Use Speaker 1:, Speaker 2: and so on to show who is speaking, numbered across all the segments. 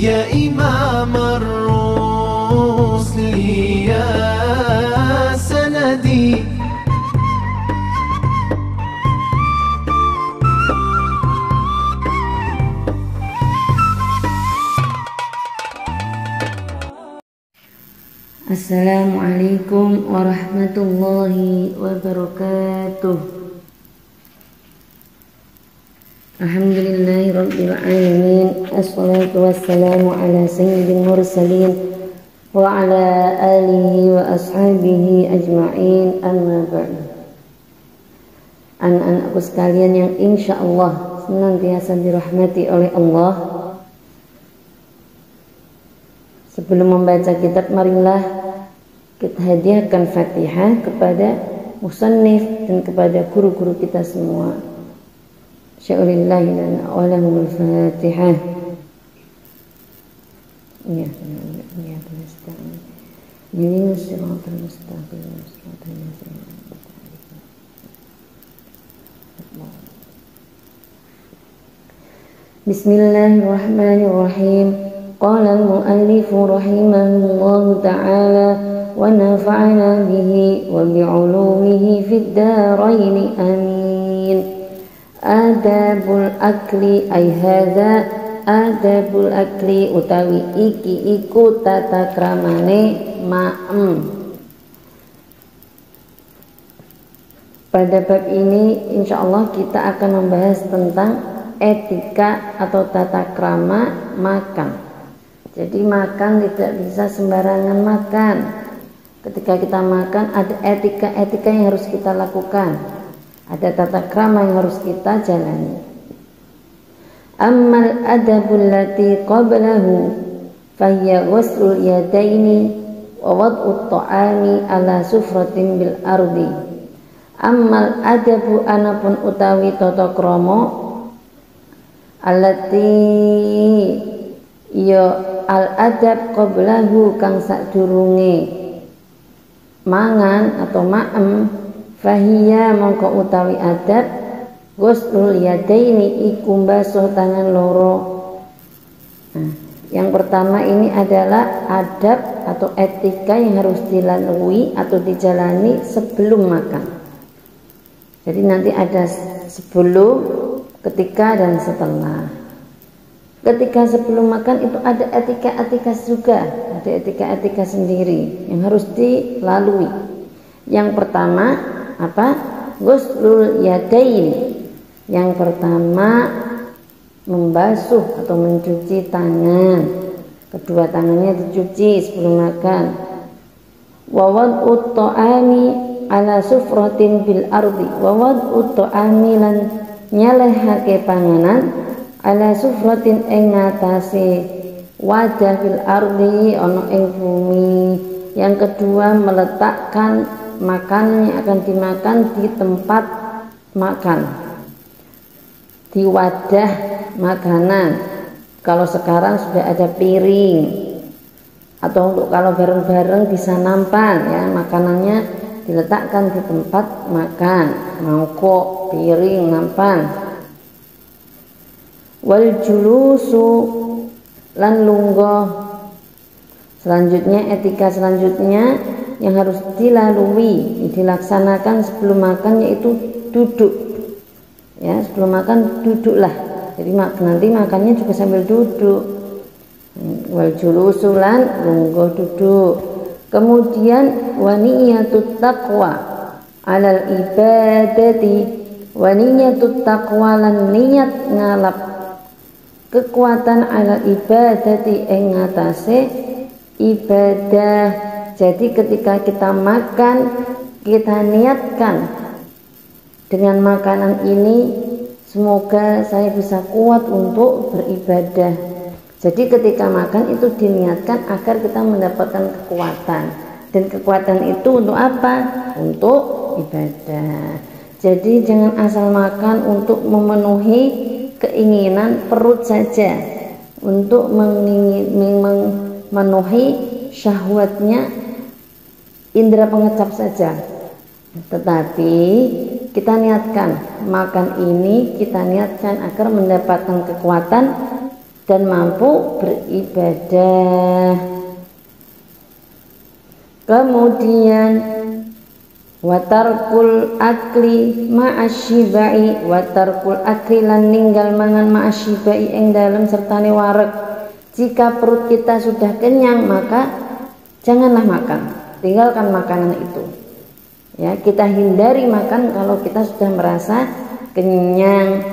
Speaker 1: يا إمام الرسل يا سندي.
Speaker 2: Assalamualaikum warahmatullahi wabarakatuh. Alhamdulillahi rabbil alamin. Assalatu wassalamu ala sayyidil mursalin wa ala alihi wa ashabihi ajma'in, amma ba'du. Anak-anakku sekalian yang insya Allah senantiasa dirahmati oleh Allah, sebelum membaca kitab, marilah kita hadiahkan Fatihah kepada musannif dan kepada guru-guru kita semua. Sya'ulillahi lana wa lahumul Fatihah. Ya, ya, mustaqim. Ini siratal mustaqim, siratal ladzina Bismillahirrahmanirrahim. Qala al-muallif rahimahullahu ta'ala wa nafa'ana bihi wa bi'ulumihi fid dharain amin. Adabul akli ay hadza adabul akli utawi iki iku tata kramane ma'em. Pada bab ini insyaallah kita akan membahas tentang etika atau tata krama makan. Jadi makan tidak bisa sembarangan makan. Ketika kita makan ada etika-etika yang harus kita lakukan. Ada tata krama yang harus kita jalani. Ammal adabul lati qablahu fahiya ghuslul yadaini wa wad'ut ta'ami ala sufratin bil ardi. Ammal adabu anapun utawi tata krama allati ya al adab qablahu kang sadurunge mangan atau ma'em, fahiya mongko utawi adab ghuslul yadaini iku mbasuh tangan loro. Nah, yang pertama ini adalah adab atau etika yang harus dilalui atau dijalani sebelum makan. Jadi nanti ada sebelum, ketika, dan setelah. Ketika sebelum makan itu ada etika-etika juga, ada etika-etika sendiri yang harus dilalui. Yang pertama apa? Ghuslul yadain. Yang pertama membasuh atau mencuci tangan. Kedua tangannya dicuci sebelum makan. Wa wad'ut ta'ami ala sufratin bil ardi. Wa wad'ut ta'ami lan nyalehake panganan ala sufratin ing ngatasé wadah fil ardi ana ing bumi. Yang kedua meletakkan makanan yang akan dimakan di tempat makan, di wadah makanan. Kalau sekarang sudah ada piring, atau untuk kalau bareng-bareng bisa nampan ya, makanannya diletakkan di tempat makan, mangkok, piring, nampan. Wal julusu lan lungguh. Selanjutnya etika selanjutnya yang harus dilalui, dilaksanakan sebelum makan yaitu duduk. Ya, sebelum makan duduklah. Jadi nanti makannya juga sambil duduk. Wal julusu lan lungguh duduk. Kemudian waniyatut taqwa alal ibadati, waniyatut taqwa lan niat ngalap kekuatan alal ibadati ing ngatasé ibadah. Jadi ketika kita makan, kita niatkan dengan makanan ini semoga saya bisa kuat untuk beribadah. Jadi ketika makan itu diniatkan agar kita mendapatkan kekuatan. Dan kekuatan itu untuk apa? Untuk ibadah. Jadi jangan asal makan untuk memenuhi keinginan perut saja, untuk memenuhi syahwatnya indera pengecap saja. Tetapi kita niatkan makan ini, kita niatkan agar mendapatkan kekuatan dan mampu beribadah. Kemudian watarkul akli ma'asyibai, watarkul akli lan ninggal mangan ma'asyibai ing dalem sertane wareg. Jika perut kita sudah kenyang maka janganlah makan, tinggalkan makanan itu. Ya, kita hindari makan kalau kita sudah merasa kenyang.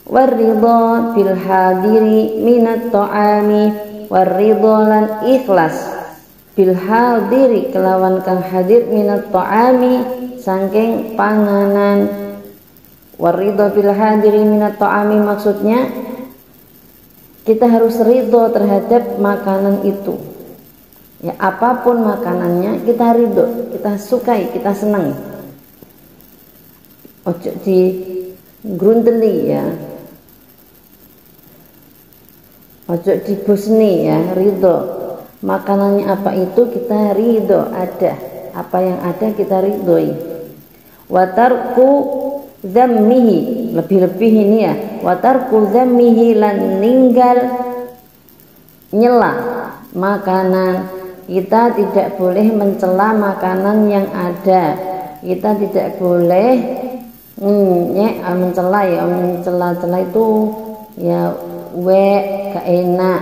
Speaker 2: Waridho bil hadiri minat ta'ami, waridho lan ikhlas bil hadiri kelawan kang hadir minat ta'ami saking panganan. Waridho bil hadiri minat ta'ami maksudnya kita harus ridho terhadap makanan itu. Ya, apapun makanannya kita ridho, kita sukai, kita senang. Ojo di grunteli ya, ojo di bosni ya, ridho. Makanannya apa itu kita ridho, ada apa yang ada kita ridhoi. Watarku zammihi, lebih-lebih ini ya, watarku zammihi lan ninggal nyela makanan. Kita tidak boleh mencela makanan yang ada, kita tidak boleh mencela ya, mencela-cela itu ya gak enak.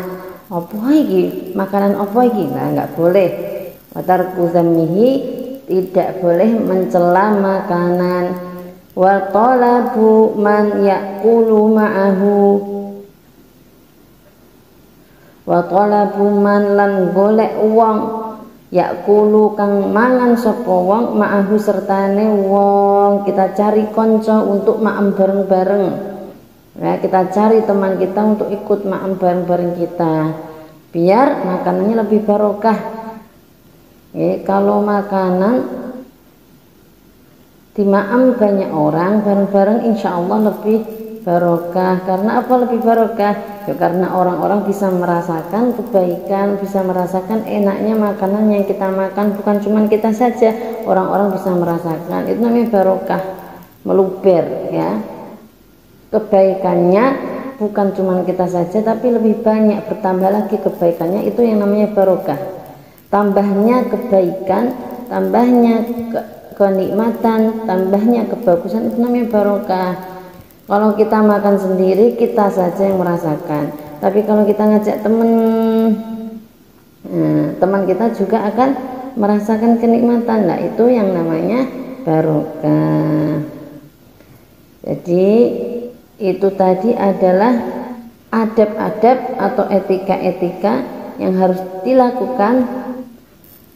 Speaker 2: Apa iki? Makanan apa iki? Nah, enggak boleh. Watarku zammihi, tidak boleh mencela makanan. Wa talabu man yaqulu ma'ahu, wa talabu man lan golek wong yaqulu kang mangan sapa wong ma'ahu sertane wong. Kita cari konco untuk maem bareng-bareng. Ya, kita cari teman kita untuk ikut makan bareng-bareng kita biar makanannya lebih barokah. Ya, kalau makanan di maam banyak orang bareng-bareng insya Allah lebih barokah. Karena apa lebih barokah? Ya, karena orang-orang bisa merasakan kebaikan, bisa merasakan enaknya makanan yang kita makan. Bukan cuma kita saja, orang-orang bisa merasakan. Itu namanya barokah, meluber ya. Kebaikannya bukan cuma kita saja tapi lebih banyak, bertambah lagi kebaikannya, itu yang namanya barokah. Tambahnya kebaikan, tambahnya kenikmatan, tambahnya kebagusan, itu namanya barokah. Kalau kita makan sendiri kita saja yang merasakan, tapi kalau kita ngajak teman kita juga akan merasakan kenikmatan. Nah, itu yang namanya barokah. Jadi itu tadi adalah adab-adab atau etika-etika yang harus dilakukan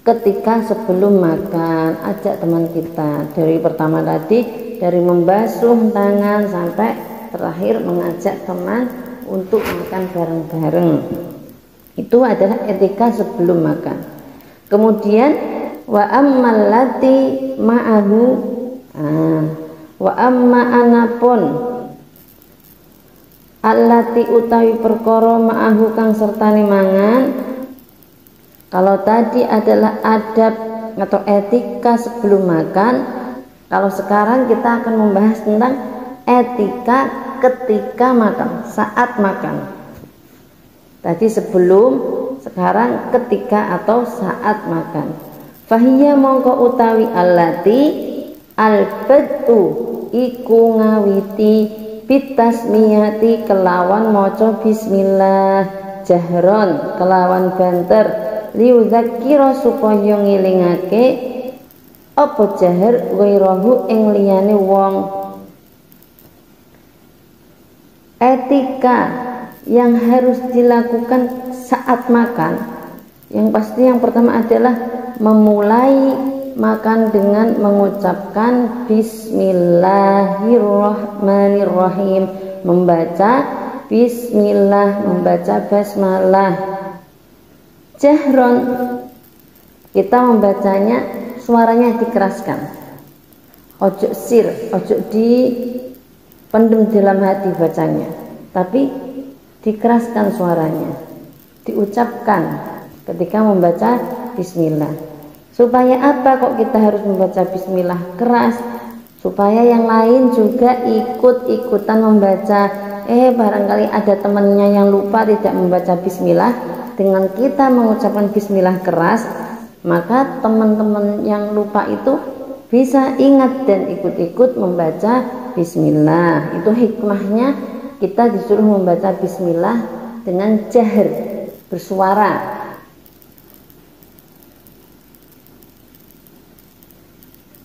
Speaker 2: ketika sebelum makan. Ajak teman kita, dari pertama tadi dari membasuh tangan sampai terakhir mengajak teman untuk makan bareng-bareng. Itu adalah etika sebelum makan. Kemudian wa ammal lati ma'ahu, wa amma anapun allati utawi perkara ma'ahu kang sertane mangan. Kalau tadi adalah adab atau etika sebelum makan, kalau sekarang kita akan membahas tentang etika ketika makan, saat makan. Tadi sebelum, sekarang ketika atau saat makan. Fahiyya mongko utawi allati albatu iku ngawiti bitasmiyati kelawan maca bismillah, jahron kelawan banter, liudzakira supaya ngilingake apa jahar wairahu ing liyane wong. Etika yang harus dilakukan saat makan, yang pasti yang pertama adalah memulai makan dengan mengucapkan bismillahirrahmanirrahim, membaca bismillah, membaca basmalah. Jahron, kita membacanya suaranya dikeraskan, ojo sir, ojo dipendem dalam hati bacanya, tapi dikeraskan suaranya, diucapkan ketika membaca bismillah. Supaya apa kok kita harus membaca bismillah keras? Supaya yang lain juga ikut-ikutan membaca. barangkali ada temannya yang lupa tidak membaca bismillah, dengan kita mengucapkan bismillah keras, maka teman-teman yang lupa itu bisa ingat dan ikut-ikut membaca bismillah. Itu hikmahnya kita disuruh membaca bismillah dengan jahar, bersuara.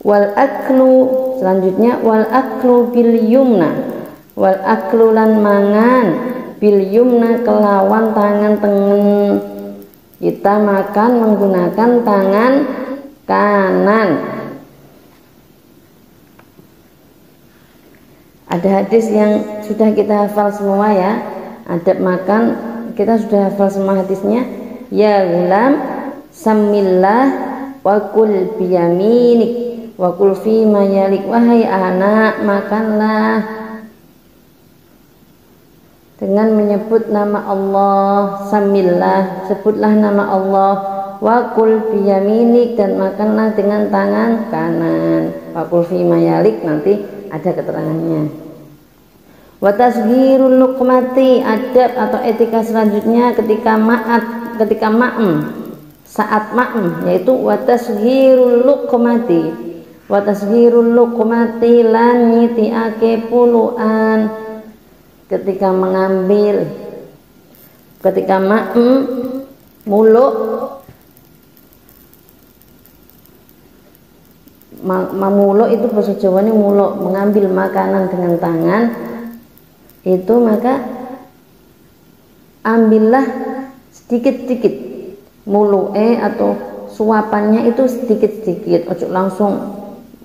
Speaker 2: Wal aklu, selanjutnya wal aklu bil yumna, wal aklu lan mangan bil yumna kelawan tangan tengen. Kita makan menggunakan tangan kanan. Ada hadis yang sudah kita hafal semua ya, adab makan kita sudah hafal semua hadisnya. Ya gulam samillah wa kul biyaminik wa kul fi mayalik, wahai anak makanlah dengan menyebut nama Allah, samillah, sebutlah nama Allah, wa kul biyaminik, dan makanlah dengan tangan kanan, wa kul fi mayalik, nanti ada keterangannya. Wa tasghirul luqmati, adab atau etika selanjutnya ketika saat ma'em, yaitu wa tasghirul luqmati. Wa tasghirul luqmati lan nyitiake puluhan ketika mengambil, ketika ma'em muluk, mamuluk itu bahasa Jawa ini muluk, mengambil makanan dengan tangan itu, maka ambillah sedikit-sedikit muluke atau suapannya itu sedikit-sedikit, ojo langsung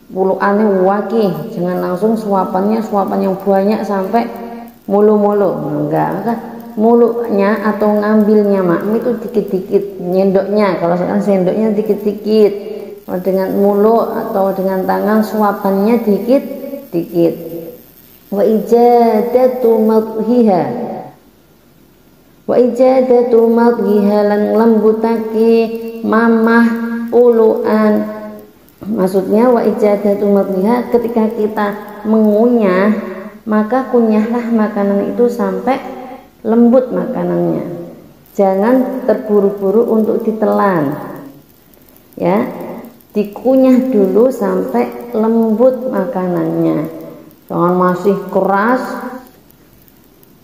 Speaker 2: pulukannya wakih, jangan langsung suapannya yang banyak sampai mulu-mulu, enggak, muluknya atau ngambilnya maem itu dikit-dikit, nyendoknya, kalau sekarang sendoknya dikit-dikit, dengan mulut atau dengan tangan suapannya dikit-dikit. Wa ijadatu madhiha, wa ijadatu madhiha lan lembutake mamah puluhan. Maksudnya wa ijadatu madhiha, ketika kita mengunyah, maka kunyahlah makanan itu sampai lembut makanannya, jangan terburu-buru untuk ditelan ya, dikunyah dulu sampai lembut makanannya, jangan masih keras.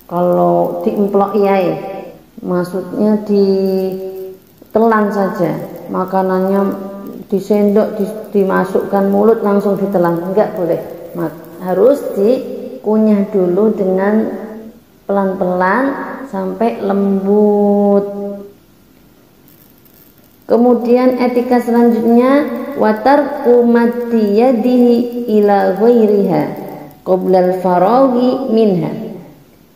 Speaker 2: Kalau diemplok iya, maksudnya ditelan saja makanannya, disendok, dimasukkan mulut langsung ditelan, enggak boleh, harus dikunyah dulu dengan pelan-pelan sampai lembut. Kemudian etika selanjutnya watarku madiyadihi ila ghairiha qoblal faraghi minha,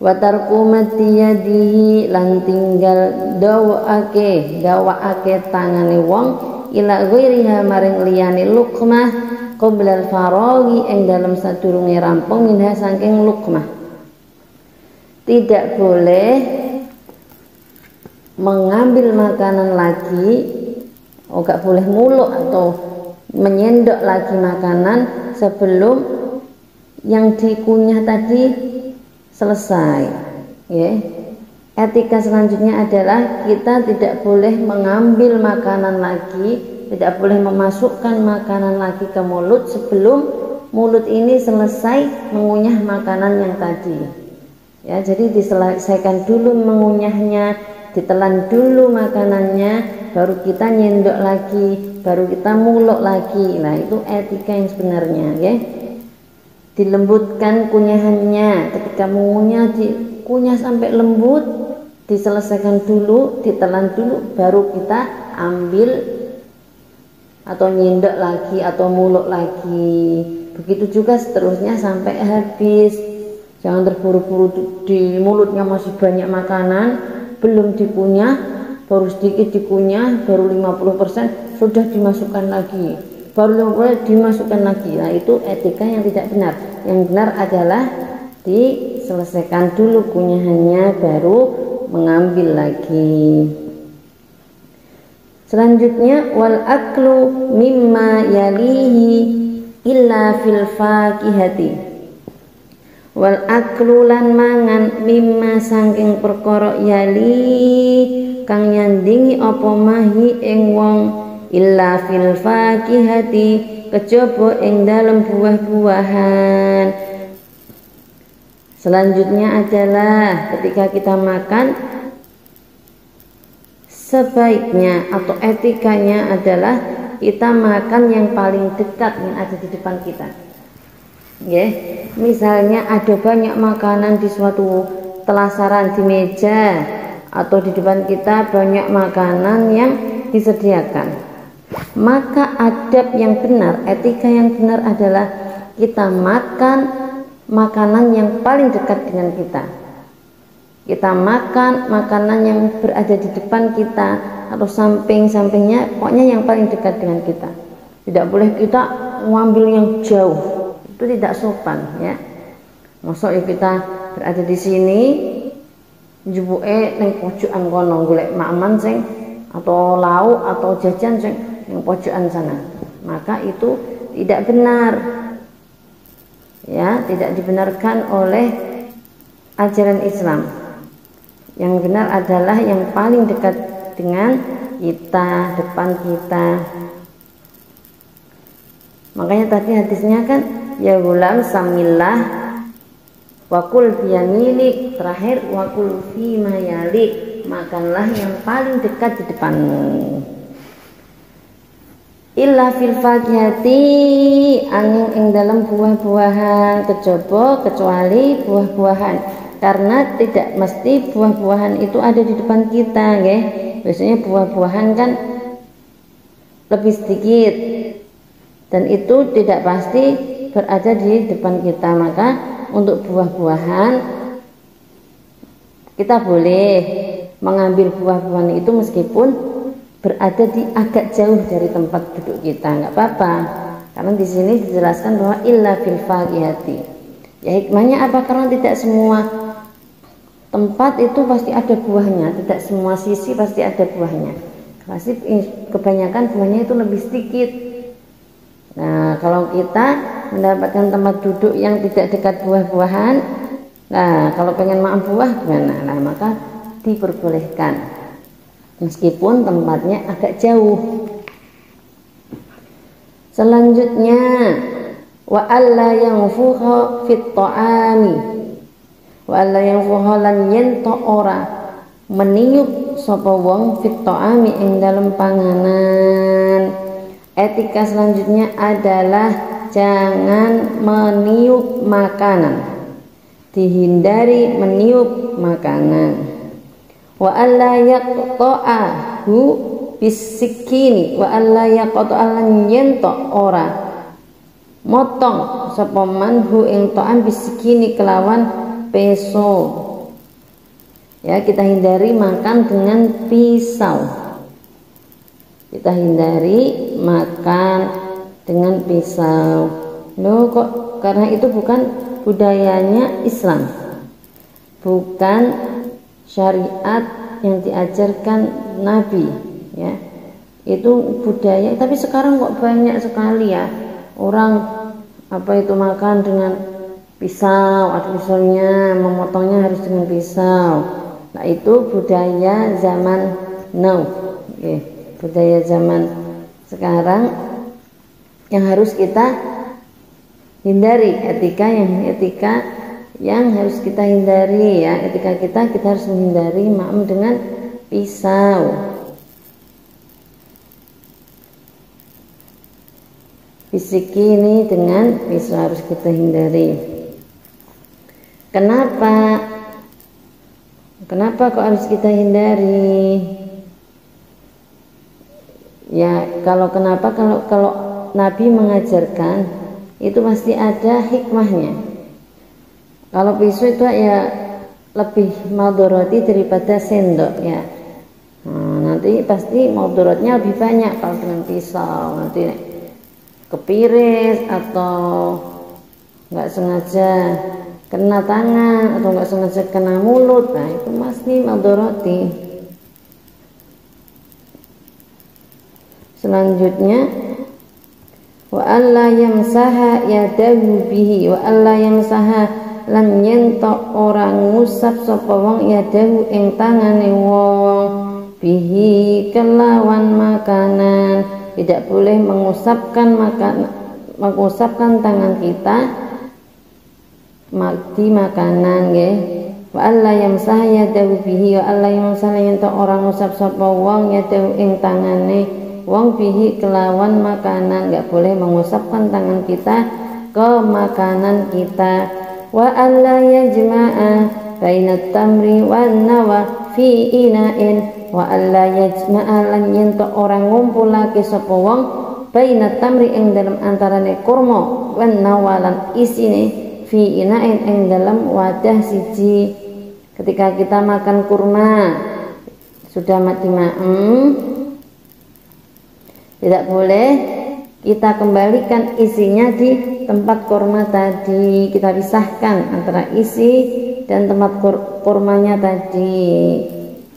Speaker 2: watarku madiyadihi lan tinggal dawaake tangane wong ila ghairiha maring liyane luqmah qoblal faraghi ing dalam sadurunge rampung minha saking luqmah. Tidak boleh mengambil makanan lagi, gak boleh muluk atau menyendok lagi makanan sebelum yang dikunyah tadi selesai ya. Etika selanjutnya adalah kita tidak boleh mengambil makanan lagi, tidak boleh memasukkan makanan lagi ke mulut sebelum mulut ini selesai mengunyah makanan yang tadi ya. Jadi diselesaikan dulu mengunyahnya, ditelan dulu makanannya, baru kita nyendok lagi, baru kita muluk lagi. Nah itu etika yang sebenarnya ya. Dilembutkan kunyahannya, ketika mengunyah dikunyah sampai lembut, diselesaikan dulu, ditelan dulu, baru kita ambil atau nyendok lagi atau muluk lagi. Begitu juga seterusnya sampai habis. Jangan terburu-buru, di mulutnya masih banyak makanan, belum dikunyah, baru sedikit dikunyah, baru 50% sudah dimasukkan lagi, baru 50% dimasukkan lagi. Nah itu etika yang tidak benar. Yang benar adalah diselesaikan dulu kunyahannya, baru mengambil lagi. Selanjutnya wal aklu mimma yalihi illa fil fakihati, wal aklu lan mangan mimma saking perkara yali kang nyandingi apa mahi ing wong illa fil fakihati kejaba ing dalem buah-buahan. Selanjutnya adalah ketika kita makan, sebaiknya atau etikanya adalah kita makan yang paling dekat yang ada di depan kita. Misalnya ada banyak makanan di suatu telasaran di meja atau di depan kita banyak makanan yang disediakan, maka adab yang benar, etika yang benar adalah kita makan makanan yang paling dekat dengan kita. Kita makan makanan yang berada di depan kita atau samping-sampingnya, pokoknya yang paling dekat dengan kita. Tidak boleh kita ngambil yang jauh, itu tidak sopan ya. Masa kita berada di sini jubuke ning pojokan kono golek makman sing atau lauk atau jajan sing ning pojokan sana, maka itu tidak benar ya, tidak dibenarkan oleh ajaran Islam. Yang benar adalah yang paling dekat dengan kita, depan kita. Makanya tadi hadisnya kan ya gulam samillah wakul biyaminik, terakhir wakul fi mayalik, makanlah yang paling dekat di depanmu. Illa fil fakihati, angin ing dalam buah-buahan, kejaba kecuali buah-buahan. Karena tidak mesti buah-buahan itu ada di depan kita, nggih. Biasanya buah-buahan kan lebih sedikit dan itu tidak pasti berada di depan kita. Maka untuk buah-buahan kita boleh mengambil buah-buahan itu meskipun berada di agak jauh dari tempat duduk kita, nggak apa-apa. Karena di sini dijelaskan bahwa illa fil fakihati. Ya hikmahnya apa? Karena tidak semua tempat itu pasti ada buahnya, tidak semua sisi pasti ada buahnya. Pasti kebanyakan buahnya itu lebih sedikit. Nah, kalau kita mendapatkan tempat duduk yang tidak dekat buah-buahan, nah kalau pengen makan buah gimana? Nah, maka diperbolehkan meskipun tempatnya agak jauh. Selanjutnya wa alla yanfukha fit ta'ami wa alla yanfukha lan yen ora meniup sapa wong fit ta'ami ing dalem panganan. Etika selanjutnya adalah jangan meniup makanan, dihindari meniup makanan. Wa alla yaqta'ahu bisikini wa alla yaqta'a lan yen ora motong sapa manhu ing ta'am bisikini kelawan peso. Ya, kita hindari makan dengan pisau. Kita hindari makan dengan pisau. Loh kok, karena itu bukan budayanya Islam, bukan syariat yang diajarkan Nabi ya. Itu budaya, tapi sekarang kok banyak sekali ya orang makan dengan pisau, atau misalnya memotongnya harus dengan pisau. Nah, itu budaya zaman now, budaya zaman sekarang yang harus kita hindari. Etika yang harus kita hindari ya, etika kita harus menghindari makan dengan pisau. Fisik ini dengan pisau harus kita hindari. Kenapa kok harus kita hindari? Ya, kalau Nabi mengajarkan itu pasti ada hikmahnya. Kalau pisau itu ya lebih madoroti daripada sendok ya. Nah, nanti pasti madorotnya lebih banyak kalau dengan pisau. Nanti kepiris atau nggak sengaja kena tangan atau nggak sengaja kena mulut, nah itu masih madoroti. Selanjutnya wa alla yamsaha yadahu bihi wa alla yamsaha lan yen to ora ngusap sapa wong yadahu ing tangane wong bihi kelawan makanan. Tidak boleh mengusapkan tangan kita di makanan nggih. Wa alla yamsah yadahu bihi wa alla yamsah yen to ora ngusap sapa wong yadahu ing tangane wong bihi kelawan makanan. Enggak boleh mengusapkan tangan kita ke makanan kita. Wa alla yajma'a bainat tamri wan nawa fi ina'in wa alla yajma'a lan yen to ora ngumpulake sapa wong bainat tamri ing dalam antarane kurma wan nawa lan isine fi ina'in ing dalam wadah siji. Ketika kita makan kurma sudah mati tidak boleh kita kembalikan isinya di tempat kurma tadi. Kita pisahkan antara isi dan tempat kurmanya tadi.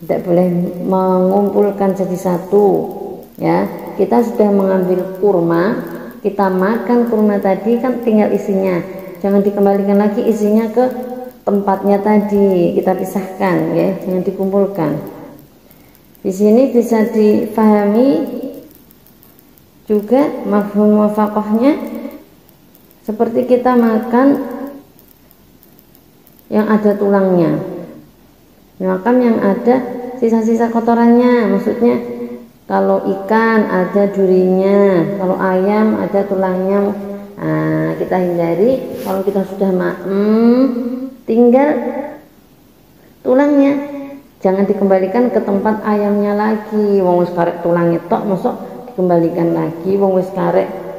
Speaker 2: Tidak boleh mengumpulkan jadi satu, ya. Kita sudah mengambil kurma, kita makan kurma tadi kan tinggal isinya. Jangan dikembalikan lagi isinya ke tempatnya tadi. Kita pisahkan, ya. Jangan dikumpulkan. Di sini bisa difahami juga mafhum muwafaqahnya seperti kita makan yang ada tulangnya, makan yang ada sisa-sisa kotorannya. Maksudnya kalau ikan ada durinya, kalau ayam ada tulangnya. Nah, kita hindari. Kalau kita sudah tinggal tulangnya, jangan dikembalikan ke tempat ayamnya lagi. Wong wis karek tulangnya tok, mosok dikembalikan lagi. Wong wis karek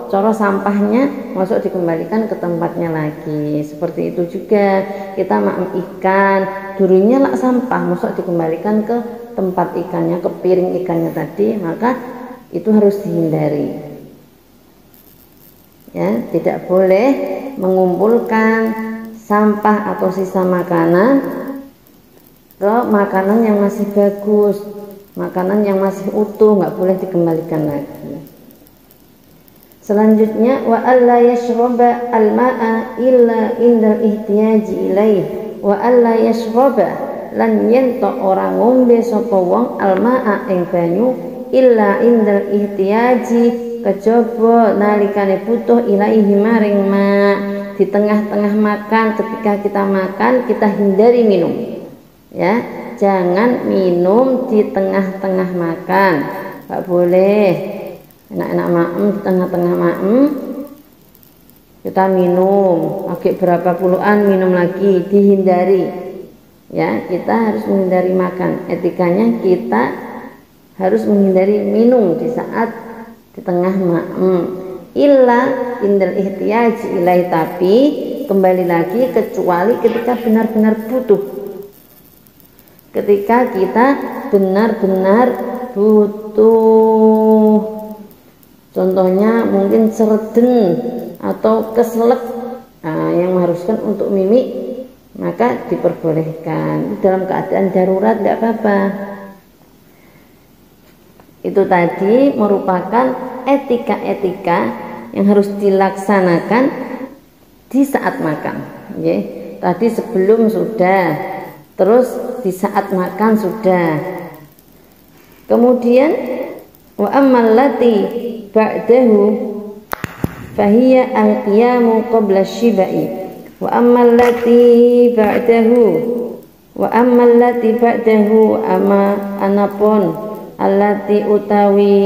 Speaker 2: cara sampahnya masuk dikembalikan ke tempatnya lagi. Seperti itu juga kita makan ikan, durinya lah sampah, masuk dikembalikan ke tempat ikannya, ke piring ikannya tadi. Maka itu harus dihindari, ya. Tidak boleh mengumpulkan sampah atau sisa makanan ke makanan yang masih bagus, makanan yang masih utuh, nggak boleh dikembalikan lagi. Selanjutnya wa alla yashraba al-ma'a illa indal ihtiyaji ilaih. Wa alla yashraba lan yen to ora ngombe sapa wong al-ma'a ing banyu illa indal ihtiyaji kejaba nalikane butuh ilaihi maring ma. Di tengah-tengah makan, ketika kita makan kita hindari minum, ya. Jangan minum di tengah-tengah makan, nggak boleh. Enak-enak di tengah-tengah kita minum, agak berapa puluhan minum lagi, dihindari, ya. Kita harus menghindari makan. Etikanya kita harus menghindari minum di saat di tengah illa indal ihtiyaj ilai, tapi kembali lagi kecuali ketika benar-benar butuh. Ketika kita benar-benar butuh, contohnya mungkin serden atau keselak, yang mengharuskan untuk mimik, maka diperbolehkan. Dalam keadaan darurat tidak apa-apa. Itu tadi merupakan etika-etika yang harus dilaksanakan di saat makan, ya. Tadi sebelum sudah, terus di saat makan sudah. Kemudian wa ammal lati ba'dahu fahiya al-qiyamu qabla shibai. Wa ammal lati ba'dahu anapun allati utawi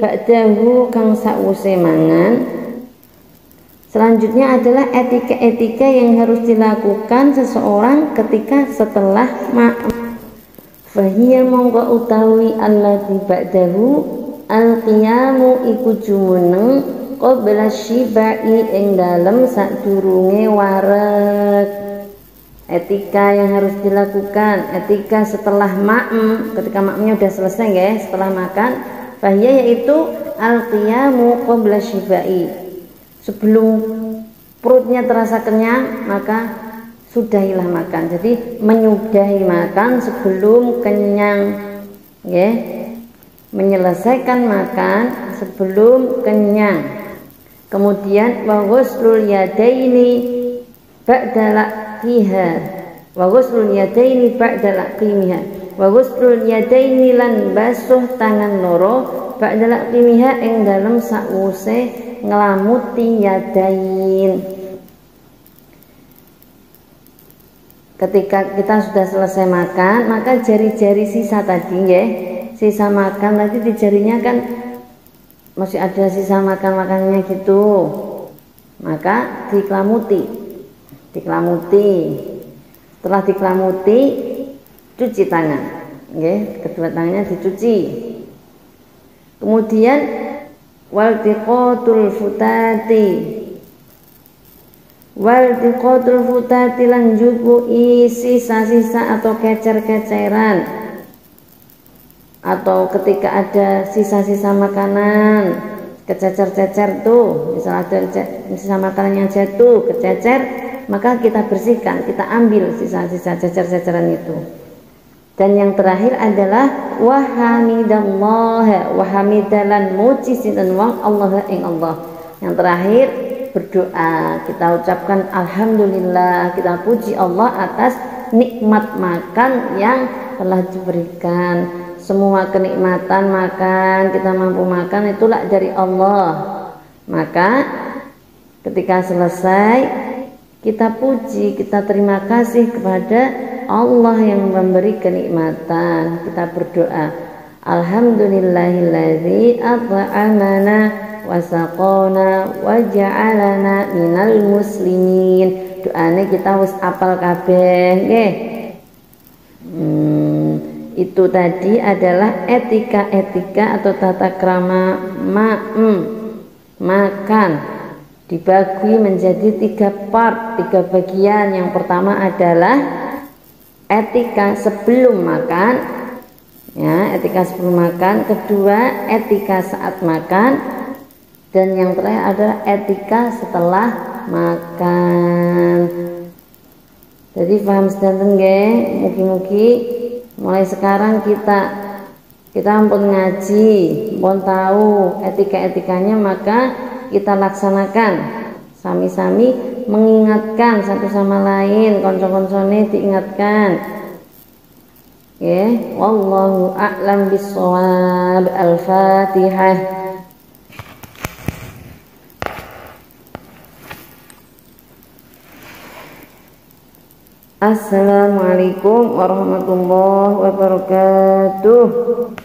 Speaker 2: ba'dahu kang sakwuse mangan. Selanjutnya adalah etika-etika yang harus dilakukan seseorang ketika setelah makan. Fahiya mongko utawi allati ba'dahu al-qiyamu iku jumeneng qabla shibai ing dalem sadurunge wareg. Etika yang harus dilakukan, etika setelah ketika makmnya sudah selesai, guys, setelah makan. Fahiya yaitu al-qiyamu qabla shibai, sebelum perutnya terasa kenyang maka sudahilah makan. Jadi menyudahi makan sebelum kenyang, ya. Menyelesaikan makan sebelum kenyang. Kemudian wa ghuslul yadaini ba'da laqiha wa ghuslul yadaini ba'da laqimiha wa ghuslul yadaini lan basuh tangan loro ba'da laqimiha ing dalem sakwuse nglamuti yadain. Ketika kita sudah selesai makan, maka jari-jari sisa tadi ya, sisa makan tadi di jarinya kan masih ada sisa makannya gitu, maka diklamuti. Setelah diklamuti, cuci tangan, ya, kedua tangannya dicuci. Kemudian waltiqatul futati lan njupui sisa-sisa atau kecer-keceran, atau ketika ada sisa-sisa makanan kececer-cecer tuh, misal ada sisa makanan yang jatuh kececer, maka kita bersihkan, kita ambil sisa-sisa cecer-ceceran itu. Dan yang terakhir adalah wahamidalan muji sinten wong Allah ing Allah. Yang terakhir berdoa, kita ucapkan alhamdulillah, kita puji Allah atas nikmat makan yang telah diberikan. Semua kenikmatan makan, kita mampu makan itulah dari Allah. Maka ketika selesai, kita puji, kita terima kasih kepada Allah yang memberi kenikmatan. Kita berdoa, alhamdulillahilladzi at'amana wa saqana wa ja'alana minal muslimin. Doanya kita wis apal kabeh nggih. Itu tadi adalah etika-etika atau tata krama makan. Dibagi menjadi 3 part, 3 bagian. Yang pertama adalah etika sebelum makan, ya, etika sebelum makan. Kedua, etika saat makan. Dan yang terakhir adalah etika setelah makan. Jadi paham sedanten nggih? Mugi-mugi mulai sekarang kita ampun ngaji, ampun tahu etika-etikanya, maka kita laksanakan sami-sami, mengingatkan satu sama lain, konco-koncone diingatkan. Ya, wallahu a'lam bissawab. Al-Fatihah. Assalamualaikum warahmatullahi wabarakatuh.